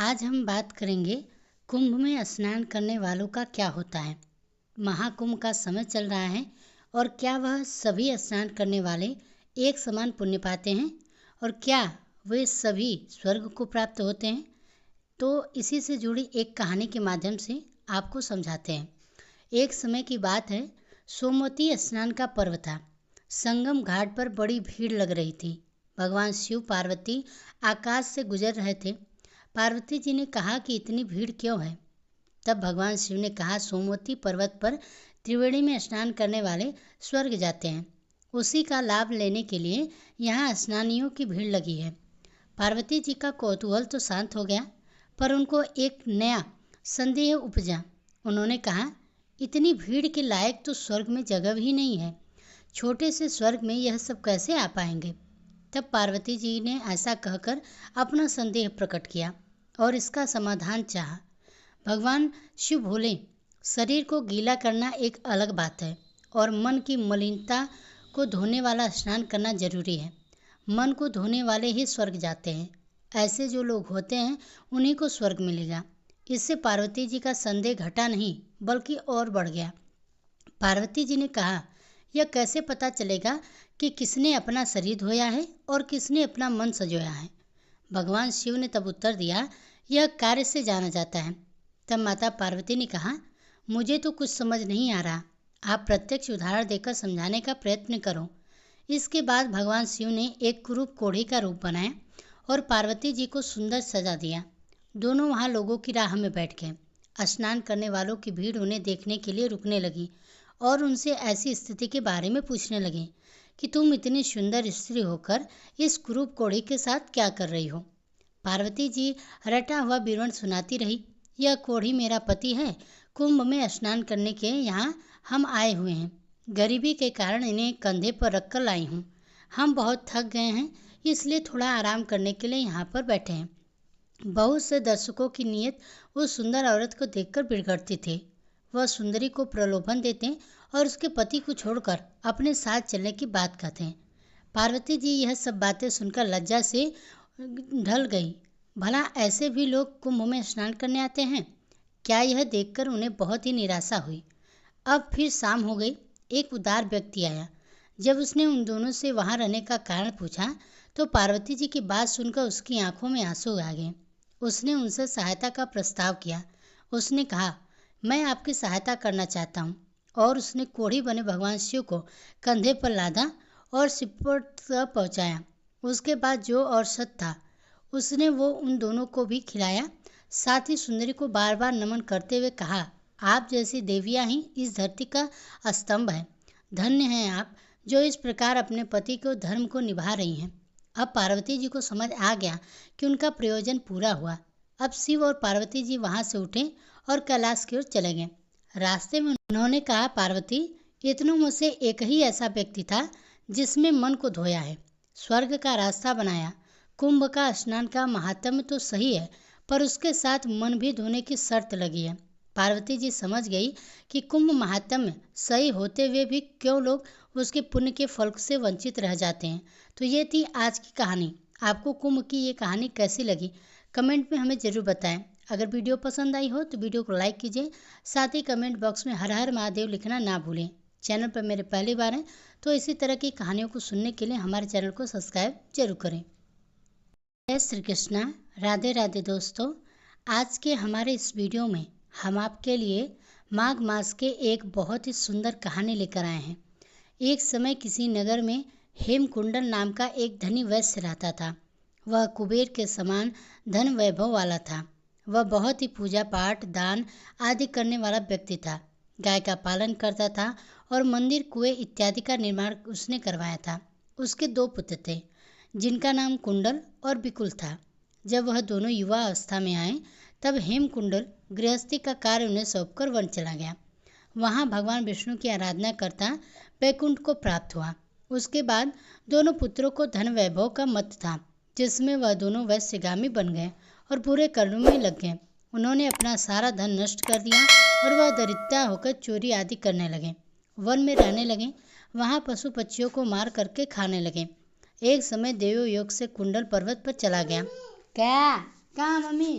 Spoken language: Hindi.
आज हम बात करेंगे कुंभ में स्नान करने वालों का क्या होता है। महाकुंभ का समय चल रहा है और क्या वह सभी स्नान करने वाले एक समान पुण्य पाते हैं और क्या वे सभी स्वर्ग को प्राप्त होते हैं। तो इसी से जुड़ी एक कहानी के माध्यम से आपको समझाते हैं। एक समय की बात है, सोमवती स्नान का पर्व था। संगम घाट पर बड़ी भीड़ लग रही थी। भगवान शिव पार्वती आकाश से गुजर रहे थे। पार्वती जी ने कहा कि इतनी भीड़ क्यों है। तब भगवान शिव ने कहा, सोमवती पर्वत पर त्रिवेणी में स्नान करने वाले स्वर्ग जाते हैं। उसी का लाभ लेने के लिए यहाँ स्नानियों की भीड़ लगी है। पार्वती जी का कौतूहल तो शांत हो गया, पर उनको एक नया संदेह उपजा। उन्होंने कहा, इतनी भीड़ के लायक तो स्वर्ग में जगह ही नहीं है। छोटे से स्वर्ग में यह सब कैसे आ पाएंगे। तब पार्वती जी ने ऐसा कहकर अपना संदेह प्रकट किया और इसका समाधान चाहा। भगवान शिव बोले, शरीर को गीला करना एक अलग बात है और मन की मलिनता को धोने वाला स्नान करना जरूरी है। मन को धोने वाले ही स्वर्ग जाते हैं। ऐसे जो लोग होते हैं उन्हीं को स्वर्ग मिलेगा। इससे पार्वती जी का संदेह घटा नहीं बल्कि और बढ़ गया। पार्वती जी ने कहा, यह कैसे पता चलेगा कि किसने अपना शरीर धोया है और किसने अपना मन सजोया है। भगवान शिव ने तब उत्तर दिया, यह कार्य से जाना जाता है। तब माता पार्वती ने कहा, मुझे तो कुछ समझ नहीं आ रहा, आप प्रत्यक्ष उदाहरण देकर समझाने का प्रयत्न करो। इसके बाद भगवान शिव ने एक कुरूप कोढ़ी का रूप बनाया और पार्वती जी को सुंदर सजा दिया। दोनों वहाँ लोगों की राह में बैठ गए। स्नान करने वालों की भीड़ उन्हें देखने के लिए रुकने लगी और उनसे ऐसी स्थिति के बारे में पूछने लगे कि तुम इतनी सुंदर स्त्री होकर इस कुरूप कोढ़ी के साथ क्या कर रही हो। पार्वती जी रटा हुआ विवरण सुनाती रही। यह कोढ़ी मेरा पति है। कुंभ में स्नान करने के यहाँ हम आए हुए हैं। गरीबी के कारण इन्हें कंधे पर रखकर लाई हूँ। हम बहुत थक गए हैं, इसलिए थोड़ा आराम करने के लिए यहाँ पर बैठे हैं। बहुत से दर्शकों की नीयत उस सुंदर औरत को देखकर बिगड़ती थी। वह सुंदरी को प्रलोभन देते और उसके पति को छोड़कर अपने साथ चलने की बात कहते हैं। पार्वती जी यह सब बातें सुनकर लज्जा से ढल गई। भला ऐसे भी लोग कुंभ में स्नान करने आते हैं क्या। यह देखकर उन्हें बहुत ही निराशा हुई। अब फिर शाम हो गई। एक उदार व्यक्ति आया। जब उसने उन दोनों से वहां रहने का कारण पूछा तो पार्वती जी की बात सुनकर उसकी आंखों में आंसू आ गए। उसने उनसे सहायता का प्रस्ताव किया। उसने कहा, मैं आपकी सहायता करना चाहता हूँ। और उसने कोढ़ी बने भगवान शिव को कंधे पर लादा और सिपट तक पहुँचाया। उसके बाद जो औषध था उसने वो उन दोनों को भी खिलाया। साथ ही सुंदरी को बार बार नमन करते हुए कहा, आप जैसी देवियाँ ही इस धरती का स्तंभ है। धन्य हैं आप जो इस प्रकार अपने पति को धर्म को निभा रही हैं। अब पार्वती जी को समझ आ गया कि उनका प्रयोजन पूरा हुआ। अब शिव और पार्वती जी वहाँ से उठे और कैलाश की ओर चले गए। रास्ते में उन्होंने कहा, पार्वती, इतनों में से एक ही ऐसा व्यक्ति था जिसमें मन को धोया है, स्वर्ग का रास्ता बनाया। कुंभ का स्नान का महात्म्य तो सही है, पर उसके साथ मन भी धोने की शर्त लगी है। पार्वती जी समझ गई कि कुंभ महात्म्य सही होते हुए भी क्यों लोग उसके पुण्य के फल से वंचित रह जाते हैं। तो ये थी आज की कहानी। आपको कुंभ की ये कहानी कैसी लगी कमेंट में हमें ज़रूर बताएं। अगर वीडियो पसंद आई हो तो वीडियो को लाइक कीजिए। साथ ही कमेंट बॉक्स में हर हर महादेव लिखना ना भूलें। चैनल पर मेरे पहली बार हैं तो इसी तरह की कहानियों को सुनने के लिए हमारे चैनल को सब्सक्राइब जरूर करें। जय श्री कृष्णा, राधे राधे दोस्तों। आज के हमारे इस वीडियो में हम आपके लिए माघ मास के एक बहुत ही सुंदर कहानी लेकर आए हैं। एक समय किसी नगर में हेमकुंडल नाम का एक धनी वैश्य रहता था। वह कुबेर के समान धन वैभव वाला था। वह बहुत ही पूजा पाठ दान आदि करने वाला व्यक्ति था। गाय का पालन करता था और मंदिर कुएं इत्यादि का निर्माण उसने करवाया था। उसके 2 पुत्र थे जिनका नाम कुंडल और बिकुल था। जब वह दोनों युवा अवस्था में आए तब हेमकुंडल गृहस्थी का कार्य उन्हें सौंपकर वन चला गया। वहाँ भगवान विष्णु की आराधना करता वैकुंठ को प्राप्त हुआ। उसके बाद दोनों पुत्रों को धन वैभव का मत था, जिसमें वह दोनों वैश्यगामी बन गए और बुरे कर्मों में लग गए। उन्होंने अपना सारा धन नष्ट कर दिया और वह दरिद्र होकर चोरी आदि करने लगे। वन में रहने लगे। वहाँ पशु पक्षियों को मार करके खाने लगे। एक समय देवयोग से कुंडल पर्वत पर चला गया। क्या कहाँ मम्मी?